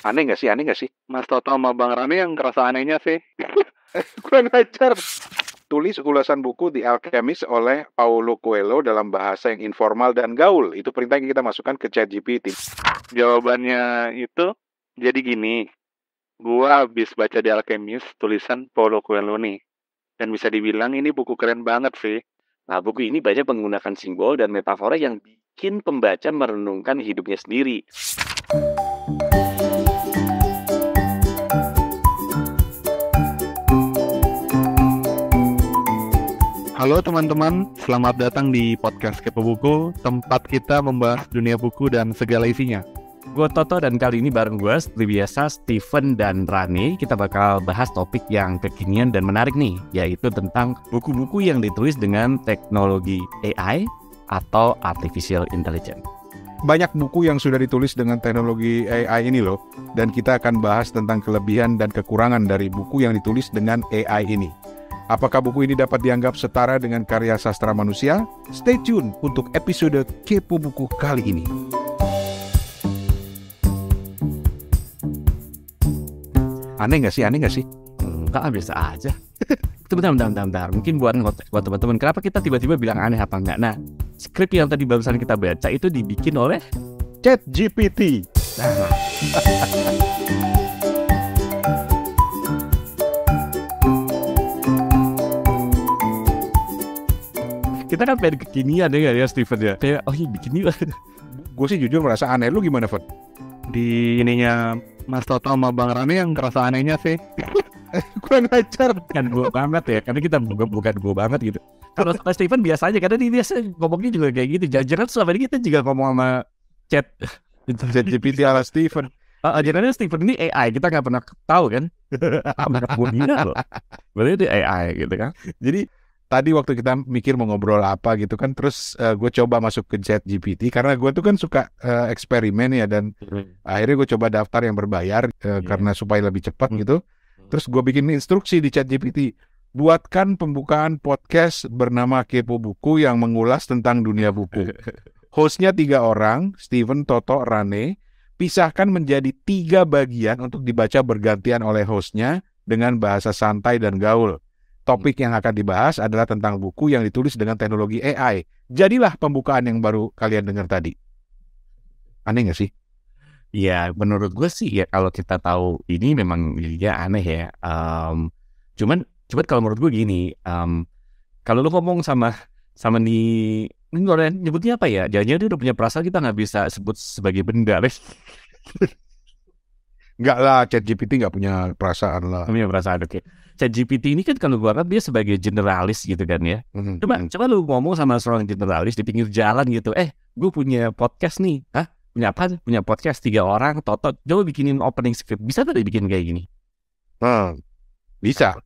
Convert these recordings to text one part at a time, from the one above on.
Aneh nggak sih? Mas Toto sama Bang Rame yang kerasa anehnya sih. Kurang ajar. Tulis ulasan buku The Alchemist oleh Paulo Coelho dalam bahasa yang informal dan gaul. Itu perintah yang kita masukkan ke ChatGPT. Jawabannya itu jadi gini. Gua habis baca The Alchemist tulisan Paulo Coelho nih. Dan bisa dibilang ini buku keren banget sih. Nah, buku ini banyak menggunakan simbol dan metafora yang bikin pembaca merenungkan hidupnya sendiri. Halo teman-teman, selamat datang di podcast Kepo Buku, tempat kita membahas dunia buku dan segala isinya. Gue Toto dan kali ini bareng gue seperti biasa Steven dan Rane. Kita bakal bahas topik yang kekinian dan menarik nih, yaitu tentang buku-buku yang ditulis dengan teknologi AI atau Artificial Intelligence. Banyak buku yang sudah ditulis dengan teknologi AI ini loh, dan kita akan bahas tentang kelebihan dan kekurangan dari buku yang ditulis dengan AI ini. Apakah buku ini dapat dianggap setara dengan karya sastra manusia? Stay tune untuk episode Kepo Buku kali ini. Aneh nggak sih? Enggak, biasa aja. Bentar. Mungkin buat teman-teman, kenapa kita tiba-tiba bilang aneh apa enggak? Nah, skrip yang tadi barusan kita baca itu dibikin oleh ChatGPT. kita kan pengen kekinian ya Steven ya. Kayak bikin yuk. Gue sih jujur merasa aneh. Lu gimana, Fat? Di ininya Mas Toto sama Bang Rame yang kerasa anehnya sih. Kurang ajar. Kan gue banget ya, karena kita bukan gue banget gitu. Kalau sama Steven biasa aja, karena dia biasa ngomongnya juga kayak gitu. Jangan selama ini kita juga ngomong sama ChatGPT ala Steven. Ajarannya Steven ini AI, kita nggak pernah tahu kan. Gue loh. Berarti itu AI gitu kan. Jadi tadi waktu kita mikir mau ngobrol apa gitu kan, terus gue coba masuk ke ChatGPT karena gue tuh kan suka eksperimen ya, dan akhirnya gue coba daftar yang berbayar karena supaya lebih cepat gitu. Terus gue bikin instruksi di ChatGPT, buatkan pembukaan podcast bernama Kepo Buku yang mengulas tentang dunia buku. Hostnya 3 orang, Steven, Toto, Rane. Pisahkan menjadi 3 bagian untuk dibaca bergantian oleh hostnya dengan bahasa santai dan gaul. Topik yang akan dibahas adalah tentang buku yang ditulis dengan teknologi AI. Jadilah pembukaan yang baru kalian dengar tadi. Aneh nggak sih? Ya, menurut gue sih ya, kalau kita tahu ini memang ya aneh ya. Cuman kalau menurut gue gini, kalau lu ngomong sama ini orang nyebutnya apa ya? Jangan-jangan dia udah punya perasaan, kita nggak bisa sebut sebagai benda, deh. Enggak lah, ChatGPT nggak punya perasaan lah. Punya perasaan, oke. ChatGPT ini kan kalau gue anggap dia sebagai generalis gitu kan ya. Coba lu ngomong sama seorang generalis di pinggir jalan gitu. Gue punya podcast nih. Hah? Punya apa? Punya podcast 3 orang, Toto. Coba bikinin opening script. Bisa tuh dibikin kayak gini? Bisa.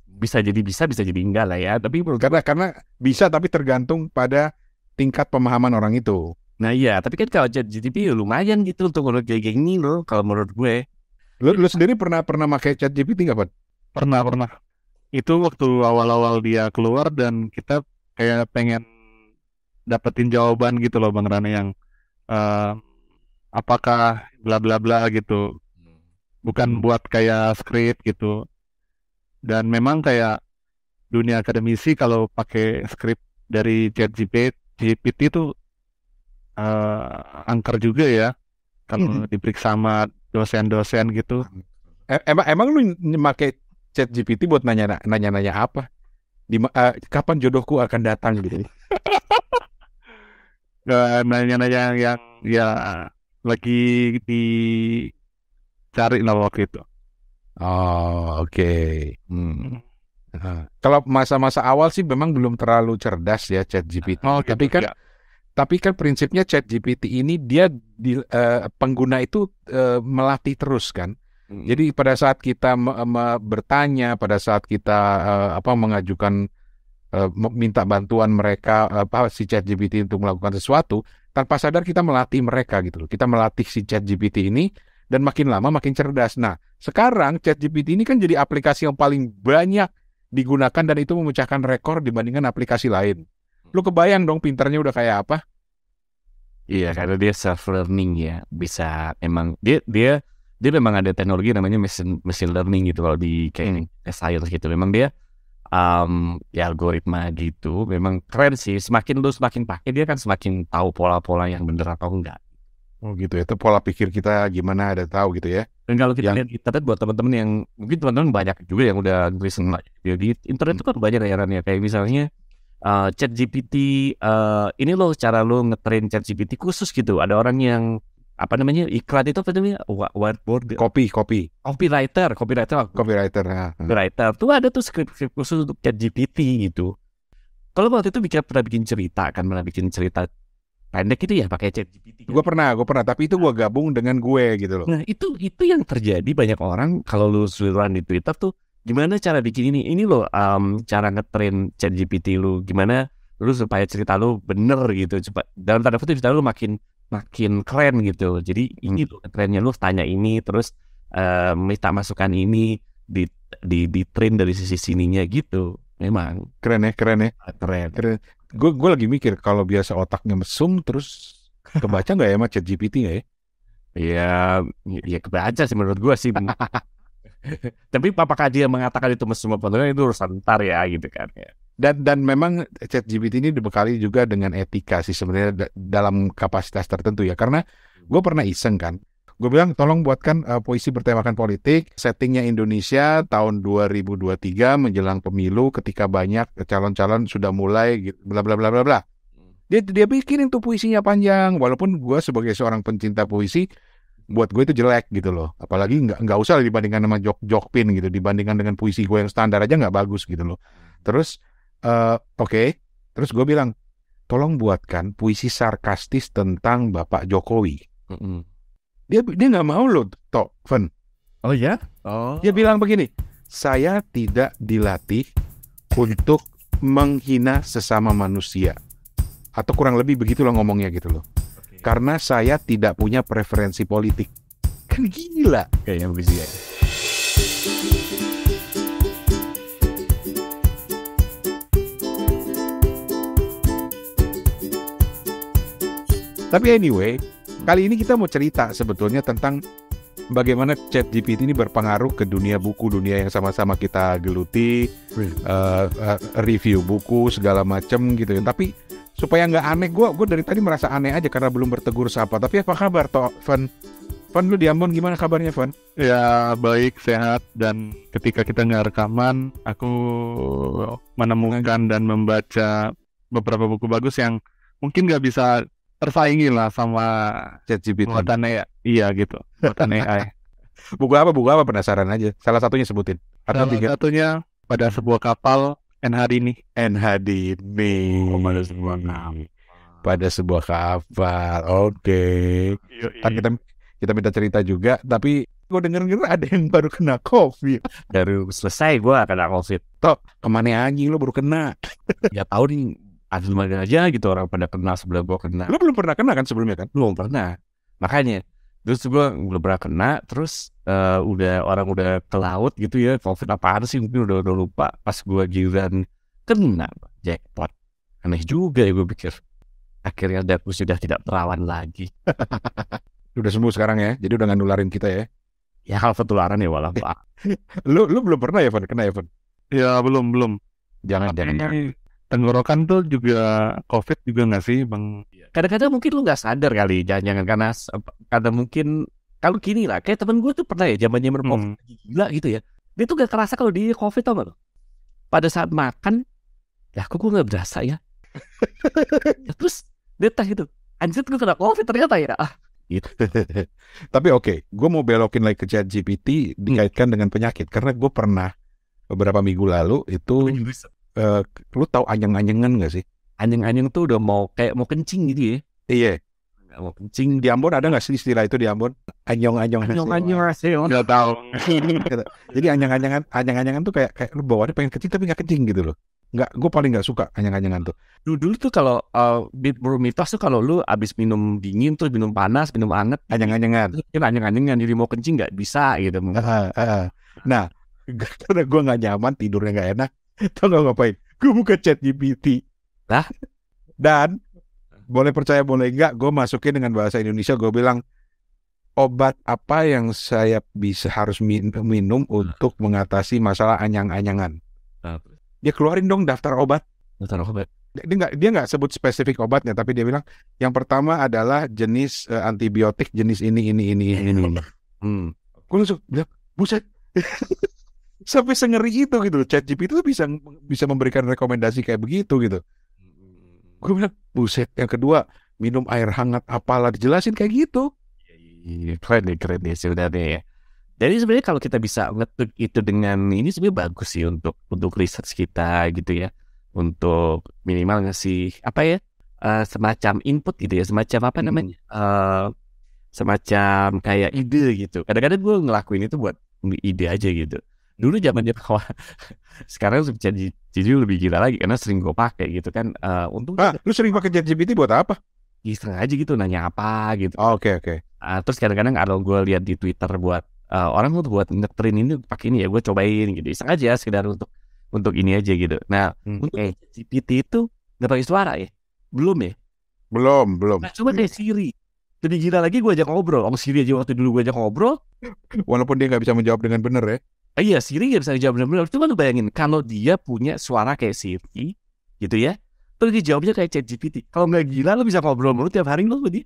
Bisa jadi enggak lah ya. Tapi karena bisa, tapi tergantung pada tingkat pemahaman orang itu. Nah iya, tapi kan kalau ChatGPT lumayan gitu untuk kayak gini loh, kalau menurut gue. Lu sendiri pernah pakai ChatGPT nggak, Pak? Pernah. Itu waktu awal-awal dia keluar dan kita kayak pengen dapetin jawaban gitu loh Bang Rane, yang apakah bla bla bla gitu. Bukan buat kayak skrip gitu. Dan memang kayak dunia akademisi kalau pakai skrip dari ChatGPT itu angker juga ya kalau diperiksa sama dosen-dosen gitu. Emang lu pakai ChatGPT buat nanya apa? Kapan jodohku akan datang gitu? Nanya-nanya yang ya lagi dicari lah waktu itu. Oh, oke. Kalau masa-masa awal sih memang belum terlalu cerdas ya ChatGPT. Tapi kan prinsipnya ChatGPT ini dia pengguna itu melatih terus kan. Jadi pada saat kita bertanya, pada saat kita mengajukan minta bantuan mereka si ChatGPT untuk melakukan sesuatu, tanpa sadar kita melatih mereka gitu loh. Kita melatih si ChatGPT ini dan makin lama makin cerdas. Nah, sekarang ChatGPT ini kan jadi aplikasi yang paling banyak digunakan dan itu memecahkan rekor dibandingkan aplikasi lain. Lu kebayang dong pinternya udah kayak apa? Iya, karena dia self learning ya, bisa emang dia dia memang ada teknologi namanya machine learning gitu kalau di kayak science gitu. Memang dia ya algoritma gitu. Memang keren sih. Semakin lu semakin pakai dia kan semakin tahu pola-pola yang bener atau enggak. Oh gitu ya. Itu pola pikir kita gimana ada tahu gitu ya. Dan kalau kita lihat di internet buat teman-teman yang mungkin teman-teman banyak juga yang udah nulis di internet itu kan banyak ya kayak misalnya ChatGPT ini loh cara lo ngetrain ChatGPT khusus gitu. Ada orang yang apa namanya iklan itu apa namanya whiteboard copywriter tuh ada tuh skrip khusus untuk ChatGPT gitu. Kalau waktu itu pernah bikin cerita pendek itu ya pakai ChatGPT. Gue pernah, tapi itu gue gabung dengan gue gitu loh. Nah itu yang terjadi banyak orang kalau lu seluruhan di Twitter tuh gimana cara bikin ini loh cara ngetrain ChatGPT lu gimana lu supaya cerita lu bener gitu cepat dalam tanda kutip cerita lu makin keren gitu. Jadi ini loh trennya lu tanya ini terus minta masukan ini di train dari sisi sininya gitu. Memang keren ya. Gue lagi mikir kalau biasa otaknya mesum terus kebaca nggak ya sama ChatGPT nggak ya? Ya kebaca sih menurut gue sih. Tapi apakah dia mengatakan itu mesum apa enggak itu urusan ntar ya gitu kan ya. Dan memang ChatGPT ini dibekali juga dengan etika sih sebenarnya dalam kapasitas tertentu ya. Karena gue pernah iseng kan. Gue bilang tolong buatkan puisi bertemakan politik. Settingnya Indonesia tahun 2023 menjelang pemilu ketika banyak calon-calon sudah mulai bla bla bla bla bla. Dia bikinin tuh puisinya panjang. Walaupun gue sebagai seorang pencinta puisi, buat gue itu jelek gitu loh. Apalagi nggak usah dibandingkan sama Jokpin gitu. Dibandingkan dengan puisi gue yang standar aja nggak bagus gitu loh. Terus Oke. Terus gue bilang, tolong buatkan puisi sarkastis tentang Bapak Jokowi. Dia nggak mau loh, Fen. Oh ya? Dia bilang begini, saya tidak dilatih untuk menghina sesama manusia. Atau kurang lebih begitu loh ngomongnya gitu loh. Okay. Karena saya tidak punya preferensi politik. Kan gila. Kayaknya begitu ya. Tapi anyway, kali ini kita mau cerita sebetulnya tentang bagaimana ChatGPT ini berpengaruh ke dunia buku, dunia yang sama-sama kita geluti, review buku segala macam gitu ya. Tapi supaya nggak aneh, gue dari tadi merasa aneh aja karena belum bertegur sapa. Tapi apa kabar toh, Fen? Fen, lu di Ambon gimana kabarnya, Fen? Ya baik, sehat. Dan ketika kita nggak rekaman, aku menemukan dan membaca beberapa buku bagus yang mungkin nggak bisa tersaingi lah sama ChatGPT. Buatan AI. Iya gitu, buatan AI. Buku apa penasaran aja. Salah satunya sebutin. Salah satunya Pada Sebuah Kapal, NHD ini. Oh, pada sebuah kapal. Oke. Kan kita minta cerita juga, tapi gue denger ada yang baru kena COVID. Baru selesai gue kena COVID. Toh, kemana aja lo baru kena? Ya tahu nih. Ada aja gitu orang pada kena sebelum gue kena. Lo belum pernah kena kan sebelumnya kan? Belum pernah. Makanya terus gue belum pernah kena. Terus orang udah ke laut gitu ya. COVID apaan sih mungkin udah lupa. Pas gue giliran kena jackpot. Aneh juga ya gue pikir. Akhirnya aku sudah tidak perawan lagi. Udah sembuh sekarang ya. Jadi udah gak nularin kita ya. Ya hal ketularan ya walau. Lu belum pernah ya, Van? Kena ya, Van? Ya belum. Jangan. Tenggorokan tuh juga COVID juga nggak sih, Bang? Kadang-kadang mungkin lu nggak sadar kali, jangan karena mungkin kalau gini lah, kayak temen gue tuh pernah ya zamannya COVID gila gitu ya, dia tuh gak kerasa kalau dia COVID tau gak lo? Pada saat makan, ya kok gue nggak berasa ya? Ya, terus dia tes gitu, anjir gue kena COVID ternyata ya. Gitu. Tapi oke, gue mau belokin lagi ke ChatGPT dikaitkan dengan penyakit, karena gue pernah beberapa minggu lalu itu. Lu tahu anyang-anyangan gak sih? Anyang-anyang tuh udah mau kencing gitu ya? Iya. Mau kencing. Di Ambon ada gak sih istilah itu di Ambon? Anyong-anyong. Gak tahu. Jadi anyang-anyangan tuh kayak lu bawaannya pengen kencing tapi gak kencing gitu loh. Gue paling gak suka anyang-anyangan tuh. Dulu tuh kalau mitos tuh kalau lu abis minum dingin terus minum panas, minum anget, anyang-anyangan. Anyang-anyangan jadi mau kencing gak bisa gitu. Nah, karena gue gak nyaman, tidurnya gak enak. Tahu gak ngapain? Gue buka ChatGPT. Lah? Dan boleh percaya boleh enggak, gue masukin dengan bahasa Indonesia. Gue bilang, obat apa yang saya harus minum untuk mengatasi masalah anyang-anyangan. Dia keluarin dong daftar obat. Dia nggak sebut spesifik obatnya, tapi dia bilang yang pertama adalah jenis antibiotik jenis ini. Gue langsung bilang, buset. Sampai sengeri itu gitu. ChatGPT itu bisa memberikan rekomendasi kayak begitu gitu. Gue bilang, buset. Yang kedua, minum air hangat apalah, dijelasin kayak gitu. Keren deh sebenarnya ya. Jadi sebenarnya kalau kita bisa ngetuk itu dengan ini sebenarnya bagus sih untuk research kita gitu ya. Untuk minimal ngasih apa ya, semacam input gitu ya, semacam apa namanya, semacam kayak ide gitu. Kadang-kadang gue ngelakuin itu buat ide aja gitu. Dulu zamannya awal, sekarang jadi lebih gila lagi karena sering gue pakai gitu kan. Untung lu sering pakai ChatGPT buat apa? Iseng aja gitu, nanya apa gitu. Oke. Terus kadang-kadang kalau gue lihat di Twitter buat orang tuh buat ngetrin ini pakai ini ya, gue cobain gitu. Iseng aja sekedar untuk ini aja gitu. Nah, untuk GPT itu nggak pakai suara ya? Belum ya? Belum. Nah, coba kayak Siri. Lebih gila lagi gue ajak ngobrol. Siri aja waktu dulu gue ajak ngobrol. Walaupun dia nggak bisa menjawab dengan benar ya. Iya, Siri nggak bisa dijawab benar-benar. Cuma lu bayangin kalau dia punya suara kayak Siri, gitu ya. Terus dia jawabnya kayak ChatGPT. Kalau nggak gila, lu bisa ngobrol mulu tiap hari lu dia.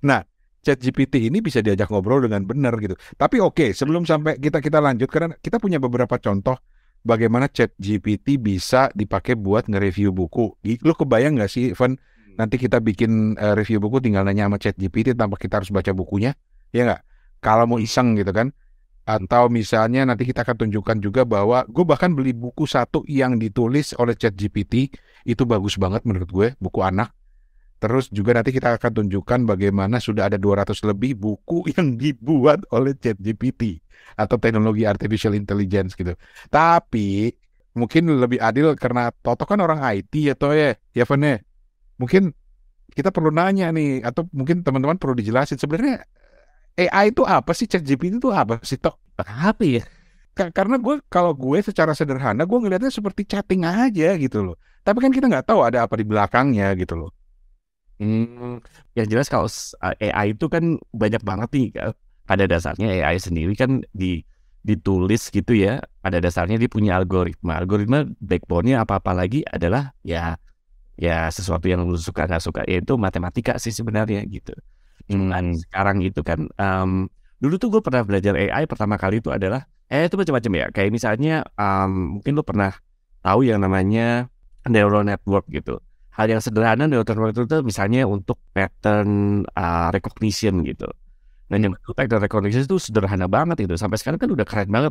Nah, ChatGPT ini bisa diajak ngobrol dengan benar gitu. Tapi oke, sebelum sampai kita lanjut, karena kita punya beberapa contoh bagaimana ChatGPT bisa dipakai buat nge-review buku. Lu kebayang nggak sih, Evan? Nanti kita bikin review buku tinggal nanya sama ChatGPT tanpa kita harus baca bukunya, ya nggak? Kalau mau iseng gitu kan? Atau misalnya nanti kita akan tunjukkan juga bahwa gue bahkan beli buku satu yang ditulis oleh ChatGPT, itu bagus banget menurut gue, buku anak. Terus juga nanti kita akan tunjukkan bagaimana sudah ada 200 lebih buku yang dibuat oleh ChatGPT atau teknologi artificial intelligence gitu. Tapi mungkin lebih adil karena Toto kan orang IT atau ya Van ya. Mungkin kita perlu nanya nih, atau mungkin teman-teman perlu dijelasin sebenarnya AI itu apa sih, ChatGPT itu apa sih, Tok? Apa ya? Karena kalau gue secara sederhana, gue ngelihatnya seperti chatting aja gitu loh. Tapi kan kita nggak tahu ada apa di belakangnya gitu loh. Yang jelas kalau AI itu kan banyak banget nih. Pada dasarnya AI sendiri kan ditulis gitu ya. Pada dasarnya dia punya algoritma. Algoritma backbone-nya apa-apa lagi adalah ya sesuatu yang lu suka nggak suka, yaitu matematika sih sebenarnya gitu. Cuman sekarang itu kan dulu tuh gue pernah belajar AI pertama kali itu adalah itu macam-macam ya. Kayak misalnya mungkin lu pernah tahu yang namanya neural network gitu. Hal yang sederhana neural network itu misalnya untuk pattern recognition gitu. Nah, yang pattern recognition itu sederhana banget itu. Sampai sekarang kan udah keren banget,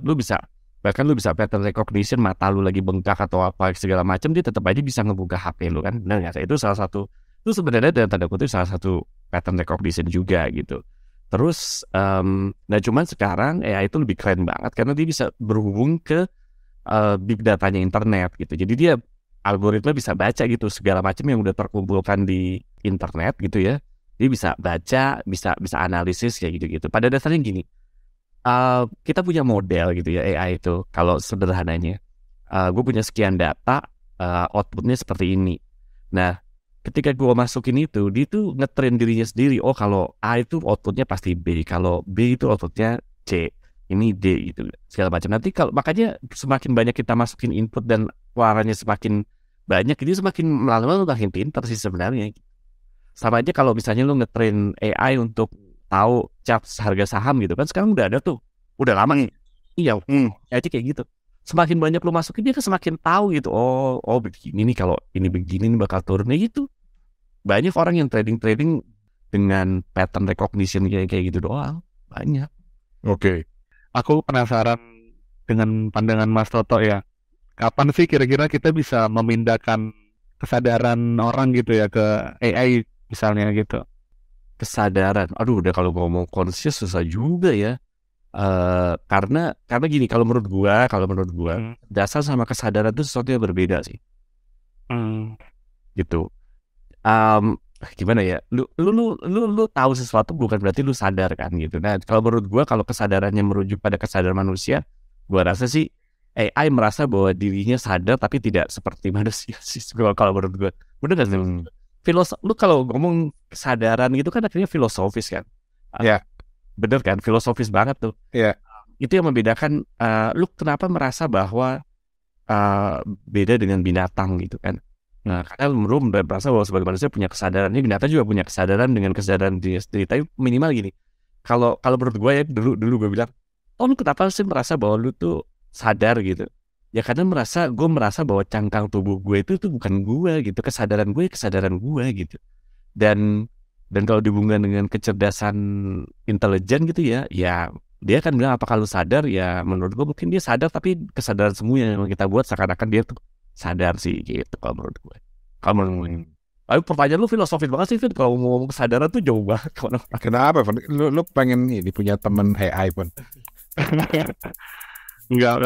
bahkan lu bisa pattern recognition, mata lu lagi bengkak atau apa segala macam, dia tetap aja bisa ngebuka HP lu kan. Nah, itu salah satu, itu sebenarnya dalam tanda kutip salah satu pattern recognition juga gitu. Terus nah cuman sekarang AI itu lebih keren banget karena dia bisa berhubung ke big datanya internet gitu. Jadi dia algoritma bisa baca gitu segala macam yang udah terkumpulkan di internet gitu ya. Dia bisa baca, bisa analisis kayak gitu-gitu. Pada dasarnya gini, kita punya model gitu ya AI itu. Kalau sederhananya, gue punya sekian data, outputnya seperti ini. Nah, ketika gue masukin itu, dia tuh ngetrain dirinya sendiri. Oh, kalau A itu outputnya pasti B, kalau B itu outputnya C, ini D gitu, segala macam. Nanti makanya semakin banyak kita masukin input dan warnanya semakin banyak, ini semakin lama-lama makin pintar sih sebenarnya. Sama aja kalau misalnya lu ngetrain AI untuk tahu chart harga saham gitu kan, sekarang udah ada tuh, udah lama nih. Iya, aja kayak gitu. Semakin banyak lu masukin dia kan semakin tahu gitu. Oh begini nih, kalau ini begini nih bakal turunnya gitu. Banyak orang yang trading dengan pattern recognition kayak gitu doang. Banyak. Oke. Aku penasaran dengan pandangan Mas Toto ya. Kapan sih kira-kira kita bisa memindahkan kesadaran orang gitu ya ke AI misalnya gitu? Kesadaran. Aduh, udah kalau ngomong conscious susah juga ya. Karena gini, kalau menurut gua dasar sama kesadaran itu sesuatu yang berbeda sih. Gitu. Gimana ya? Lu tahu sesuatu bukan berarti lu sadar kan gitu. Nah, kalau menurut gua, kalau kesadarannya merujuk pada kesadaran manusia, gua rasa sih AI merasa bahwa dirinya sadar tapi tidak seperti manusia sih. Kalau menurut gua, bener nggak sih? Lu kalau ngomong kesadaran gitu kan akhirnya filosofis kan? Ya. bener kan, filosofis banget tuh. Iya. Itu yang membedakan lu kenapa merasa bahwa beda dengan binatang gitu kan. Nah, karena lu merasa bahwa sebagai manusia punya kesadaran, ini binatang juga punya kesadaran dengan kesadaran diri sendiri. Tapi minimal gini, kalau menurut gue ya, dulu gue bilang, lu kenapa sih merasa bahwa lu tuh sadar gitu? Ya karena gue merasa bahwa cangkang tubuh gue itu tuh bukan gue gitu, kesadaran gue gitu. Dan kalau dihubungkan dengan kecerdasan intelijen gitu ya dia akan bilang apakah lu sadar, ya menurut gue mungkin dia sadar, tapi kesadaran semua yang kita buat seakan-akan dia tuh sadar sih gitu kalau menurut gue. Kalau menurut gue. Tapi pertanyaan lu filosofis banget sih, Vin. Kalau mau ngomong kesadaran tuh jauh banget. Kenapa, Van? Lu pengen ini punya temen AI, Van? Nggak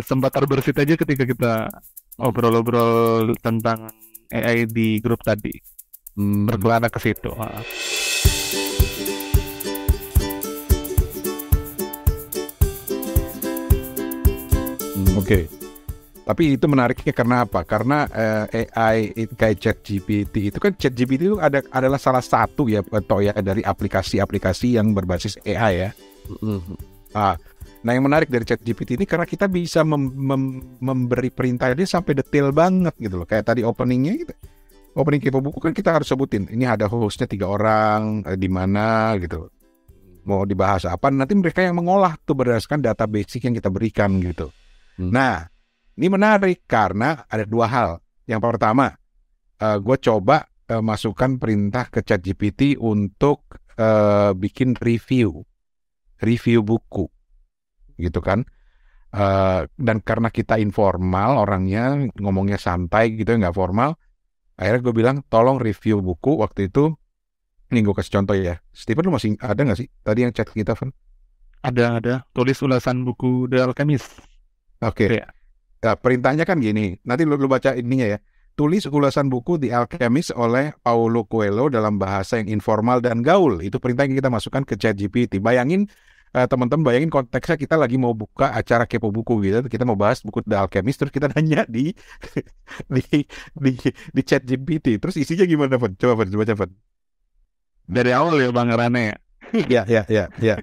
sempat terbersit aja ketika kita obrol-obrol tentang AI di grup tadi. Berkelana ke situ. Oke. Tapi itu menariknya karena apa? Karena AI kayak ChatGPT itu kan, ChatGPT itu adalah salah satu ya, atau ya dari aplikasi-aplikasi yang berbasis AI ya. Nah, yang menarik dari ChatGPT ini karena kita bisa memberi perintah dia sampai detail banget gitu loh. Kayak tadi openingnya gitu. Opening kepo buku kan kita harus sebutin. Ini ada hostnya 3 orang, di mana gitu. Mau dibahas apa? Nanti mereka yang mengolah tuh berdasarkan data basic yang kita berikan gitu. Nah, ini menarik karena ada 2 hal. Yang pertama, gue coba masukkan perintah ke ChatGPT untuk bikin review buku, gitu kan. Dan karena kita informal orangnya, ngomongnya santai gitu, nggak formal. Akhirnya gue bilang, tolong review buku waktu itu. Ini gue kasih contoh ya. Stephen, lu masih ada nggak sih tadi yang chat kita, Van? Ada. Tulis ulasan buku The Alchemist. Oke. Nah, perintahnya kan gini. Nanti lu baca ininya ya. Tulis ulasan buku The Alchemist oleh Paulo Coelho dalam bahasa yang informal dan gaul. Itu perintah yang kita masukkan ke ChatGPT. Bayangin, teman-teman bayangin konteksnya kita lagi mau buka acara kepo buku gitu. Kita mau bahas buku The Alchemist, terus kita nanya di ChatGPT. Terus isinya gimana, Van? Coba baca, Van. Dari awal ya Bang Rane ya. Ya.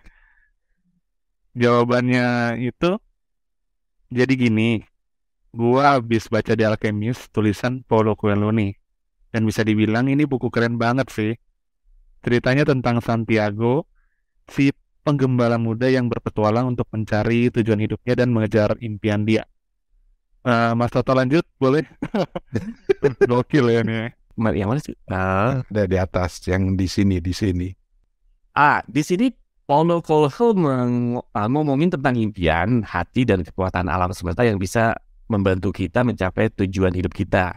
Jawabannya itu jadi gini. Gua habis baca The Alchemist tulisan Paulo Coelho nih. Dan bisa dibilang ini buku keren banget sih. Ceritanya tentang Santiago, si penggembala muda yang berpetualang untuk mencari tujuan hidupnya dan mengejar impian dia. Mas Toto lanjut, boleh? Gokil ya nih. Yang mana sih? Ada di atas, yang di sini. Di sini Paulo Coelho ngomongin tentang impian, hati, dan kekuatan alam semesta yang bisa membantu kita mencapai tujuan hidup kita.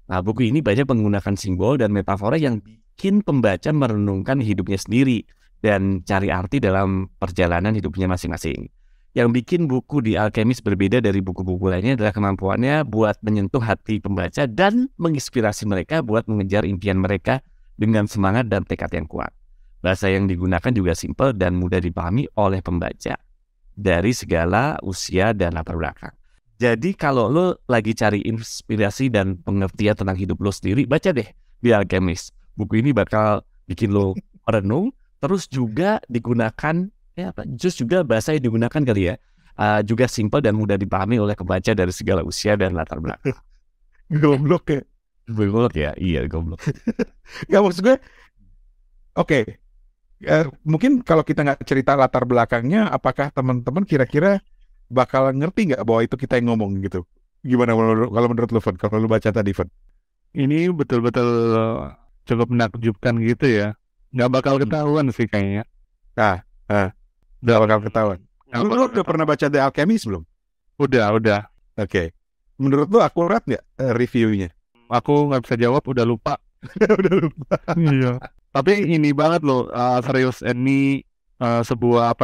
Nah, buku ini banyak menggunakan simbol dan metafora yang bikin pembaca merenungkan hidupnya sendiri dan cari arti dalam perjalanan hidupnya masing-masing. Yang bikin buku The Alchemist berbeda dari buku-buku lainnya adalah kemampuannya buat menyentuh hati pembaca dan menginspirasi mereka buat mengejar impian mereka dengan semangat dan tekad yang kuat. Bahasa yang digunakan juga simpel dan mudah dipahami oleh pembaca dari segala usia dan latar belakang. Jadi kalau lo lagi cari inspirasi dan pengertian tentang hidup lo sendiri, baca deh The Alchemist. Buku ini bakal bikin lo merenung, terus juga digunakan, terus juga bahasa yang digunakan kali ya, juga simpel dan mudah dipahami oleh pembaca dari segala usia dan latar belakang. Goblok ya? Goblok ya? Iya, goblok. Gak, maksud gue, oke. Mungkin kalau kita nggak cerita latar belakangnya, apakah teman-teman kira-kira bakal ngerti nggak bahwa itu kita yang ngomong gitu? Gimana kalau menurut lu, Van? Kalau lu baca tadi, Van? Ini betul-betul cukup menakjubkan gitu ya. Nggak bakal ketahuan sih kayaknya. Nggak bakal ketahuan. Lu udah pernah baca The Alchemist belum? Udah. Oke. Menurut lu akurat nggak reviewnya? Aku nggak bisa jawab, udah lupa. Udah lupa. Iya. Tapi ini banget loh, serius. Ini sebuah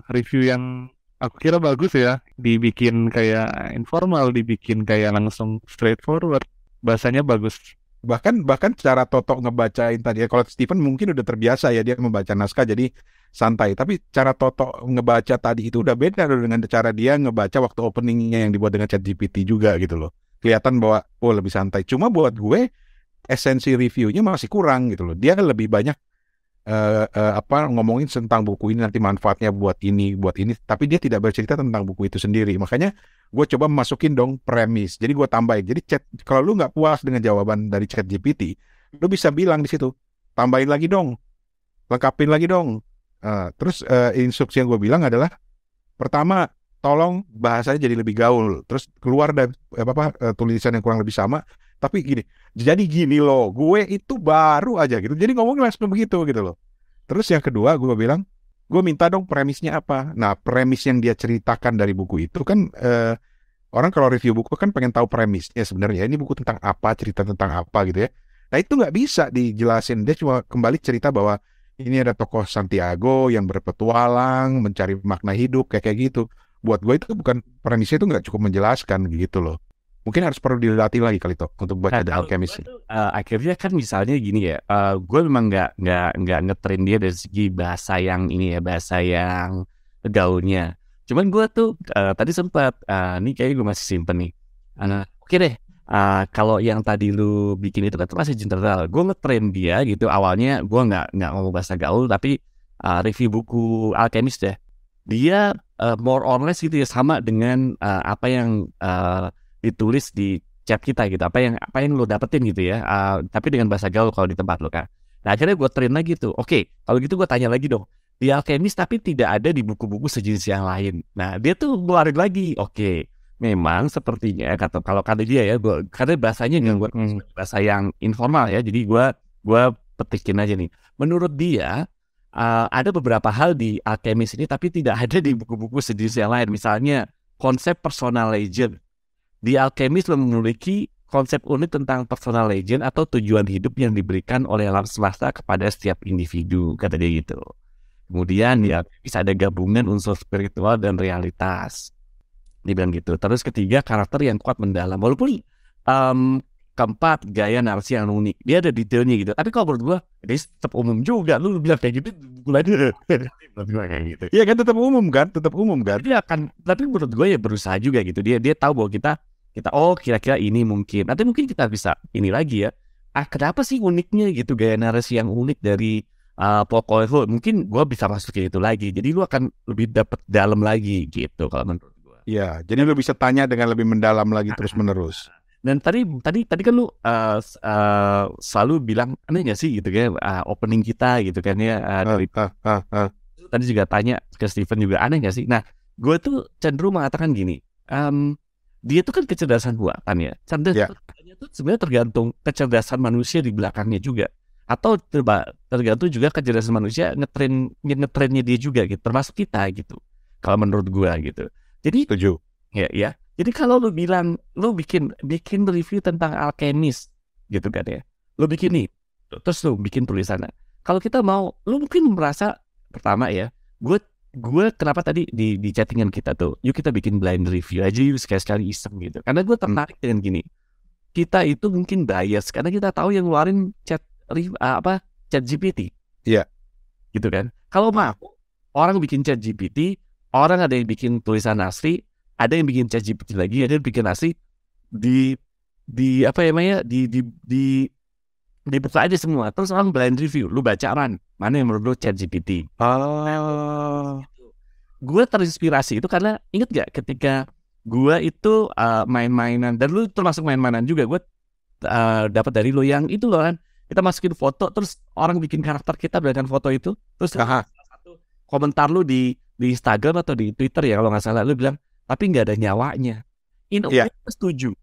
review yang aku kira bagus ya, dibikin kayak informal, dibikin kayak langsung straightforward, bahasanya bagus. Bahkan cara Toto ngebacain tadi ya, kalau Stephen mungkin udah terbiasa ya dia membaca naskah jadi santai. Tapi cara Toto ngebaca tadi itu udah beda dengan cara dia ngebaca waktu openingnya yang dibuat dengan ChatGPT juga gitu loh. Kelihatan bahwa lebih santai. Cuma buat gue esensi reviewnya masih kurang gitu loh. Dia lebih banyak ngomongin tentang buku ini nanti manfaatnya buat ini, tapi dia tidak bercerita tentang buku itu sendiri. Makanya gue coba masukin dong premis. Jadi gue tambahin. Jadi kalau lu nggak puas dengan jawaban dari ChatGPT, lu bisa bilang di situ, tambahin lagi dong, lengkapin lagi dong. Terus instruksi yang gue bilang adalah, pertama, tolong bahasanya jadi lebih gaul. Terus keluar dari tulisan yang kurang lebih sama. Tapi gini, jadi gini loh, gue itu baru aja gitu. Jadi ngomongnya langsung begitu gitu loh. Terus yang kedua gue bilang, gue minta dong premisnya apa. Nah, premis yang dia ceritakan dari buku itu kan, orang kalau review buku kan pengen tahu premisnya sebenarnya. Ini buku tentang apa, cerita tentang apa gitu ya. Nah, itu nggak bisa dijelasin. Dia cuma kembali cerita bahwa ini ada tokoh Santiago yang berpetualang, mencari makna hidup, kayak gitu. Buat gue itu bukan, premisnya itu nggak cukup menjelaskan gitu loh. Mungkin harus perlu dilatih lagi kali Tok untuk baca The Alchemist. Akhirnya kan misalnya gini ya, gue memang nggak ngetrain dia dari segi bahasa yang ini ya, bahasa yang gaulnya. Cuman gue tuh tadi sempat, nih kayaknya gue masih simpen nih. Oke deh, kalau yang tadi lu bikin itu kan masih general. Gue ngetrain dia gitu. Awalnya gue nggak ngomong bahasa gaul, tapi review buku Alchemist deh. Dia more or less gitu ya, sama dengan apa yang ditulis di chat kita gitu, apa yang lo dapetin gitu ya, tapi dengan bahasa gaul kalau di tempat lo kan. Nah akhirnya gue train lagi tuh, oke, kalau gitu gue tanya lagi dong, di Alchemist tapi tidak ada di buku-buku sejenis yang lain. Nah dia tuh ngeluarin lagi, oke, memang sepertinya kalau kata dia ya, karena bahasanya nggak bahasa yang informal ya, jadi gue petikin aja nih. Menurut dia ada beberapa hal di Alchemist ini tapi tidak ada di buku-buku sejenis yang lain. Misalnya konsep personal legend. Di Alchemist memiliki konsep unik tentang personal legend atau tujuan hidup yang diberikan oleh alam semesta kepada setiap individu, kata dia gitu. Kemudian di Alchemist ada gabungan unsur spiritual dan realitas, dia bilang gitu. Terus ketiga, karakter yang kuat mendalam. Walaupun keempat, gaya narasi yang unik. Dia ada detailnya gitu. Tapi kalau menurut gue, ini tetap umum juga. Lu bilang kayak gitu, mulai kayak gitu. Iya kan, tetap umum kan. Tapi menurut gue ya berusaha juga gitu. Dia tahu bahwa kita oh kira-kira ini mungkin. Nanti mungkin kita bisa ini lagi ya. Kenapa sih uniknya gitu, gaya narasi yang unik dari pokoknya mungkin gue bisa masukin itu lagi. Jadi lu akan lebih dapat dalam lagi gitu kalau menurut gue. Iya, jadi lu bisa tanya dengan lebih mendalam lagi terus-menerus. Dan tadi kan lu selalu bilang aneh nggak sih gitu kan, opening kita gitu kan ya, dari tadi juga tanya ke Steven juga, aneh nggak sih? Nah, gue tuh cenderung mengatakan gini, dia tuh kan kecerdasan buatan ya, cerdasannya tuh sebenarnya tergantung kecerdasan manusia di belakangnya juga, atau tergantung juga kecerdasan manusia ngetrainnya dia juga gitu, termasuk kita gitu. Kalau menurut gue gitu. Jadi setuju. Ya. Jadi kalau lu bilang lu bikin review tentang Alchemist gitu kan ya, lu bikin nih, terus lu bikin tulisannya. Kalau kita mau, lu mungkin merasa pertama ya, gue kenapa tadi di chattingan kita tuh, yuk kita bikin blind review aja yuk, sekali-sekali iseng gitu. Karena gue tertarik dengan gini, kita itu mungkin bias karena kita tahu yang ngeluarin chat GPT. Iya. Gitu kan. Kalau mau orang bikin chat GPT, orang ada yang bikin tulisan asli, ada yang bikin ChatGPT lagi, ada yang bikin asli, dibuka aja semua. Terus orang blind review, lu baca mana yang menurut lu ChatGPT. Gue terinspirasi itu karena inget gak ketika gue itu main-mainan, dan lu termasuk main-mainan juga, gue dapat dari lu yang itu loh kan, kita masukin foto, terus orang bikin karakter kita berdasarkan foto itu, terus salah satu komentar lu di Instagram atau di Twitter ya kalau nggak salah, lu bilang tapi nggak ada nyawanya. Gue setuju.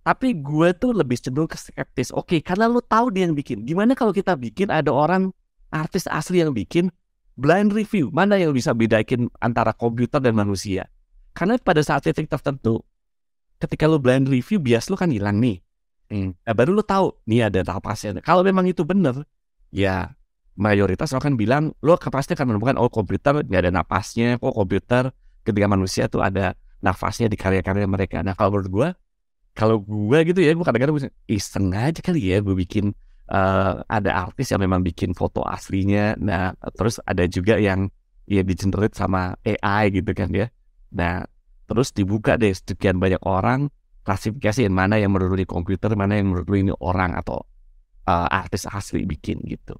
Tapi gue tuh lebih cenderung ke skeptis. Oke, karena lu tahu dia yang bikin. Gimana kalau kita bikin ada orang artis asli yang bikin blind review? Mana yang bisa bedain antara komputer dan manusia? Karena pada saat titik tertentu, ketika lu blind review, bias lu kan hilang nih. Nah, baru lu tahu, nih ada napasnya. Kalau memang itu bener, ya mayoritas orang kan bilang, lu pasti akan menemukan, oh komputer nggak ada napasnya, oh komputer ketika manusia tuh ada nafasnya di karya-karya mereka. Nah kalau menurut gue gitu ya, gue kadang-kadang iseng aja kali ya, gue bikin ada artis yang memang bikin foto aslinya. Nah terus ada juga yang ya di-generate sama AI gitu kan ya. Nah terus dibuka deh sekian banyak orang, klasifikasi mana yang menurut di komputer, mana yang menurut ini orang atau artis asli bikin gitu.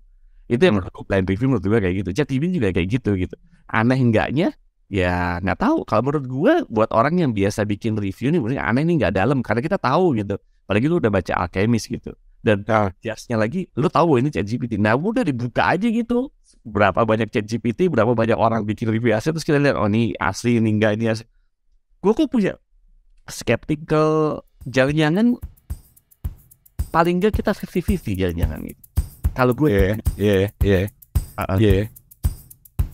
Itu yang menurut gue blind review, menurut gue kayak gitu. ChatGPT juga kayak gitu. Aneh enggaknya? Ya nggak tahu. Kalau menurut gue, buat orang yang biasa bikin review nih, menurut aneh nih nggak dalam, karena kita tahu gitu. Apalagi lu udah baca Alchemist gitu. Dan jasnya lagi, lu tahu ini ChatGPT. Nah udah dibuka aja gitu. Berapa banyak ChatGPT, berapa banyak orang bikin review asli, terus kita lihat, oh ini asli, ini enggak, ini asli. Gue kok punya skeptical, jangan-jangan paling enggak kita 50-50 jangan-jangan gitu. Kalau gue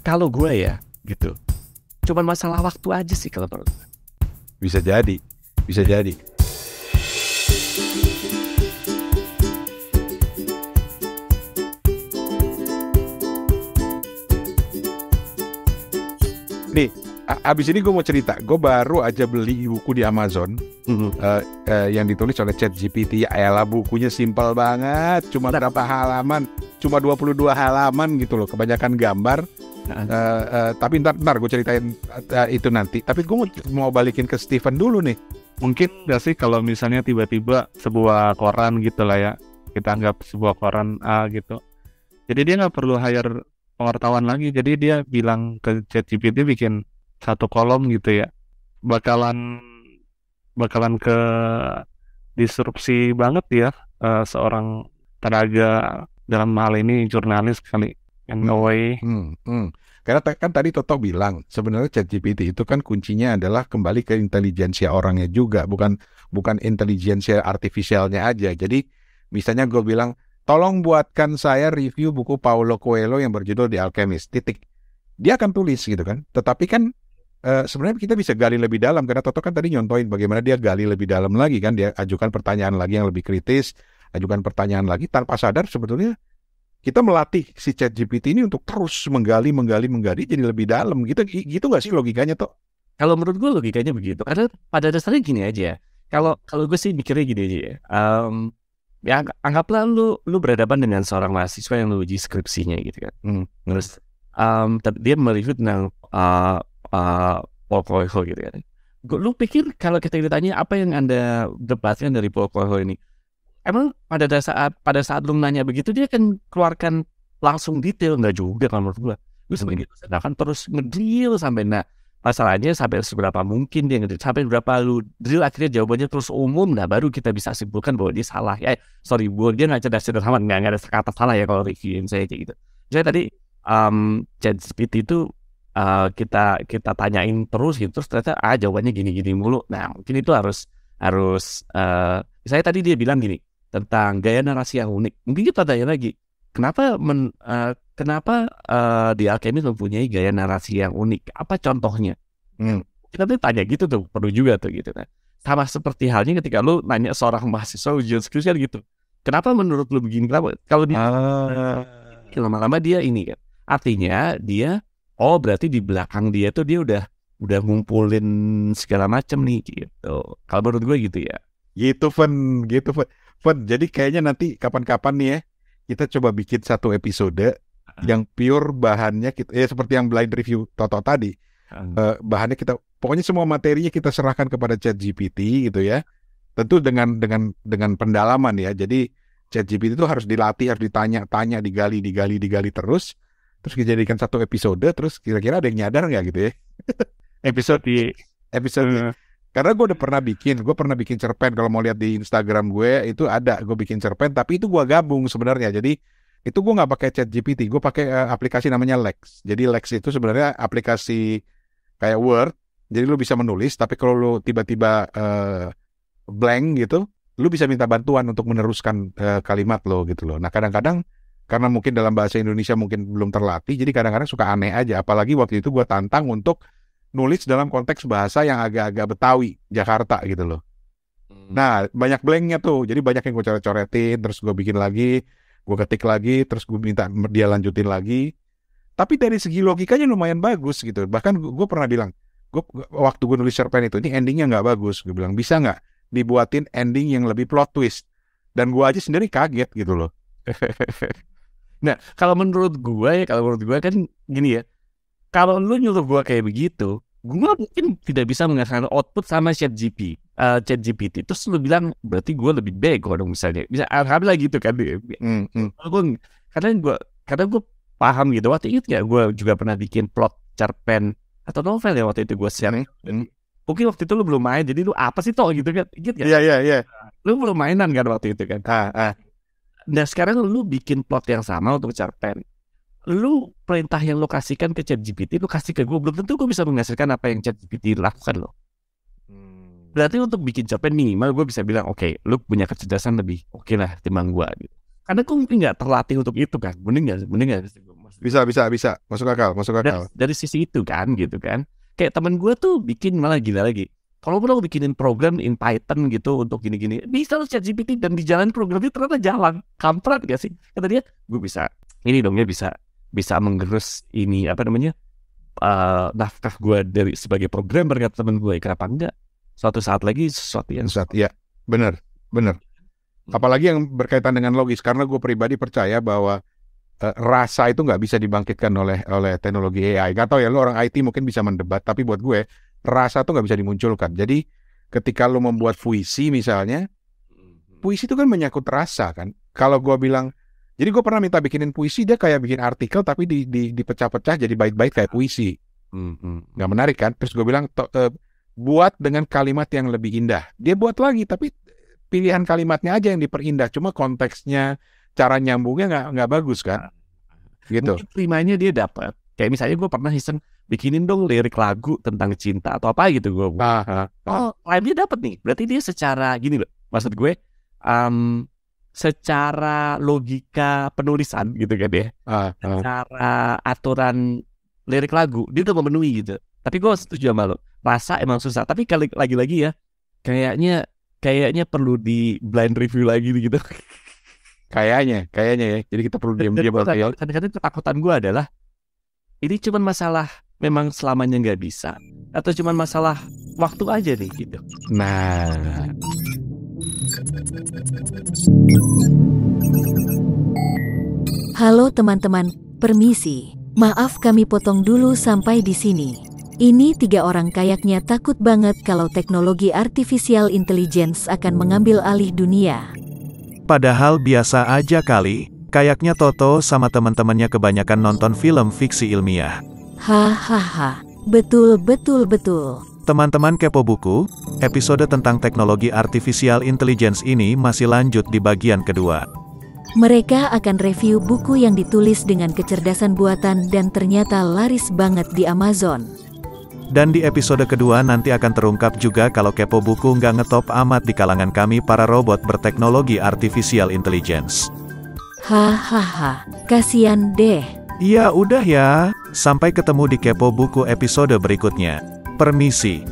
kalau gue ya gitu, cuman masalah waktu aja sih kalau menurut gue. Bisa jadi. Nih, abis ini gue mau cerita. Gue baru aja beli buku di Amazon yang ditulis oleh ChatGPT. Elah, bukunya simpel banget, cuma berapa halaman, cuma 22 halaman gitu loh. Kebanyakan gambar. Tapi ntar gue ceritain itu nanti. Tapi gue mau balikin ke Steven dulu nih. Mungkin gak sih kalau misalnya tiba-tiba sebuah koran gitu lah ya, kita anggap sebuah koran A gitu, jadi dia gak perlu hire pengetahuan lagi. Jadi dia bilang ke ChatGPT bikin satu kolom gitu ya, bakalan ke disrupsi banget ya seorang tenaga, dalam hal ini jurnalis kali. Karena kan tadi Toto bilang sebenarnya ChatGPT itu kan kuncinya adalah kembali ke intelijensia orangnya juga, bukan intelijensia artifisialnya aja. Jadi misalnya gue bilang, tolong buatkan saya review buku Paulo Coelho yang berjudul The Alchemist, titik. Dia akan tulis gitu kan. Tetapi kan sebenarnya kita bisa gali lebih dalam, karena Toto kan tadi nyontoin bagaimana dia gali lebih dalam lagi kan. Dia ajukan pertanyaan lagi yang lebih kritis, ajukan pertanyaan lagi, tanpa sadar sebetulnya kita melatih si ChatGPT ini untuk terus menggali jadi lebih dalam gitu nggak sih logikanya Toh? Kalau menurut gue logikanya begitu, karena pada dasarnya gini aja. Kalau gue sih mikirnya gini aja ya. Ya anggaplah lu berhadapan dengan seorang mahasiswa yang lu uji skripsinya gitu kan. Terus dia mereview tentang Paulo Coelho gitu kan. Lu pikir kalau kita ditanya apa yang Anda dapatkan dari Paulo Coelho ini, emang pada saat lu nanya begitu dia akan keluarkan langsung detail? Nggak juga kalau menurut gue. Lu sedangkan terus ngedrill sampai, nah masalahnya sampai seberapa mungkin dia ngedrill, sampai berapa lu drill akhirnya jawabannya terus umum, nah baru kita bisa simpulkan bahwa dia salah. Ya sorry, dia nggak cerdas amat, nggak ada kata salah ya kalau reviewin saya kayak gitu. Jadi tadi ChatGPT itu kita tanyain terus gitu, terus ternyata jawabannya gini mulu. Nah mungkin itu harus saya tadi dia bilang gini tentang gaya narasi yang unik. Mungkin kita tanya lagi, kenapa The Alchemist mempunyai gaya narasi yang unik? Apa contohnya? Kita tuh tanya gitu tuh, perlu juga tuh gitu kan. Sama seperti halnya ketika lu nanya seorang mahasiswa ujian skripsi gitu, kenapa menurut lu begini? Kenapa? Kalau dia lama-lama dia ini kan, artinya dia berarti di belakang dia tuh dia udah ngumpulin segala macam nih gitu. Kalau menurut gue gitu ya. Gitu Fen. Jadi kayaknya nanti kapan-kapan nih ya, kita coba bikin satu episode yang pure bahannya kita, seperti yang blind review Toto tadi. Bahannya kita, pokoknya semua materinya kita serahkan kepada ChatGPT gitu ya. Tentu dengan pendalaman ya. Jadi ChatGPT itu harus dilatih, harus ditanya-tanya, digali terus dijadikan satu episode. Terus kira-kira ada yang nyadar nggak gitu ya? Episode. Karena gue pernah bikin cerpen. Kalau mau lihat di Instagram gue itu ada, gue bikin cerpen, tapi itu gue gabung sebenarnya. Jadi itu gue nggak pakai ChatGPT, gue pakai aplikasi namanya Lex. Jadi Lex itu sebenarnya aplikasi kayak Word. Jadi lu bisa menulis, tapi kalau lu tiba-tiba blank gitu, lu bisa minta bantuan untuk meneruskan kalimat lo gitu loh. Nah kadang-kadang karena mungkin dalam bahasa Indonesia mungkin belum terlatih, jadi kadang-kadang suka aneh aja. Apalagi waktu itu gue tantang untuk nulis dalam konteks bahasa yang agak-agak Betawi, Jakarta gitu loh. Nah, banyak blanknya tuh. Jadi banyak yang gue coret-coretin, terus gue bikin lagi, gue ketik lagi, terus gue minta dia lanjutin lagi. Tapi dari segi logikanya lumayan bagus gitu. Bahkan gue pernah bilang, waktu gue nulis cerpen itu, ini endingnya nggak bagus. Gue bilang, bisa nggak dibuatin ending yang lebih plot twist? Dan gue aja sendiri kaget gitu loh. Nah, kalau menurut gue kan gini ya. Kalau lu nyuruh gue kayak begitu, gue mungkin tidak bisa menghasilkan output sama ChatGPT. Terus lu bilang berarti gue lebih bego dong misalnya. Bisa alhamdulillah gitu kan. karena gue paham gitu. Waktu itu ya gue juga pernah bikin plot cerpen atau novel ya waktu itu gue share. Mungkin waktu itu lu belum main, jadi lu apa sih toh gitu kan? Ingat gak? Iya. Lu belum mainan kan waktu itu kan? Nah sekarang lu bikin plot yang sama untuk cerpen. Lu perintah yang lu kasihkan ke ChatGPT, lu kasih ke gue, belum tentu gue bisa menghasilkan apa yang ChatGPT lakukan loh. Berarti untuk bikin cerpen minimal gue bisa bilang, oke, lu punya kecerdasan lebih oke lah timbang gue gitu. Karena gue mungkin nggak terlatih untuk itu kan, mending nggak. Bisa, masuk akal. Dari sisi itu kan, gitu kan. Kayak temen gue tuh bikin malah gila lagi. Kalau lo bikinin program in Python gitu untuk gini-gini, bisa lo ChatGPT dan di jalan programnya ternyata jalan. Kampret gak sih? Kata dia, gue bisa. Ini dong ya bisa menggerus ini apa namanya nafkah gue dari sebagai programmer kata temen gue. Kenapa enggak? Suatu saat lagi sesuatu yang ya benar. Apalagi yang berkaitan dengan logis, karena gue pribadi percaya bahwa rasa itu nggak bisa dibangkitkan oleh teknologi AI. Gak tau ya, lu orang IT mungkin bisa mendebat, tapi buat gue rasa itu nggak bisa dimunculkan. Jadi ketika lu membuat puisi misalnya, puisi itu kan menyangkut rasa kan. Kalau gue bilang, jadi gue pernah minta bikinin puisi, dia kayak bikin artikel tapi dipecah-pecah jadi bait-bait kayak puisi. Nggak menarik kan? Terus gue bilang, buat dengan kalimat yang lebih indah. Dia buat lagi, tapi pilihan kalimatnya aja yang diperindah. Cuma konteksnya, cara nyambungnya nggak bagus kan? Gitu. Mungkin primanya dia dapat. Kayak misalnya gue pernah iseng bikinin dong lirik lagu tentang cinta atau apa gitu gue. Oh, lainnya dapat nih. Berarti dia secara gini loh. Maksud gue, secara logika penulisan gitu kan ya. Secara aturan lirik lagu dia udah memenuhi gitu. Tapi gue setuju sama lo. Rasa emang susah. Tapi lagi-lagi ya, kayaknya perlu di blind review lagi gitu. Kayaknya ya. Jadi kita perlu diam-diam. Kadang-kadang ketakutan gue adalah ini cuma masalah memang selamanya nggak bisa, atau cuma masalah waktu aja nih gitu. Nah. Halo teman-teman, permisi. Maaf kami potong dulu sampai di sini. Ini 3 orang kayaknya takut banget kalau teknologi artificial intelligence akan mengambil alih dunia. Padahal biasa aja kali, kayaknya Toto sama teman-temannya kebanyakan nonton film fiksi ilmiah. Hahaha, betul. Teman-teman Kepo Buku, episode tentang teknologi artificial intelligence ini masih lanjut di bagian kedua. Mereka akan review buku yang ditulis dengan kecerdasan buatan dan ternyata laris banget di Amazon. Dan di episode kedua nanti akan terungkap juga kalau Kepo Buku nggak ngetop amat di kalangan kami para robot berteknologi artificial intelligence. Hahaha, kasian deh. Ya udah ya, sampai ketemu di Kepo Buku episode berikutnya. Permisi.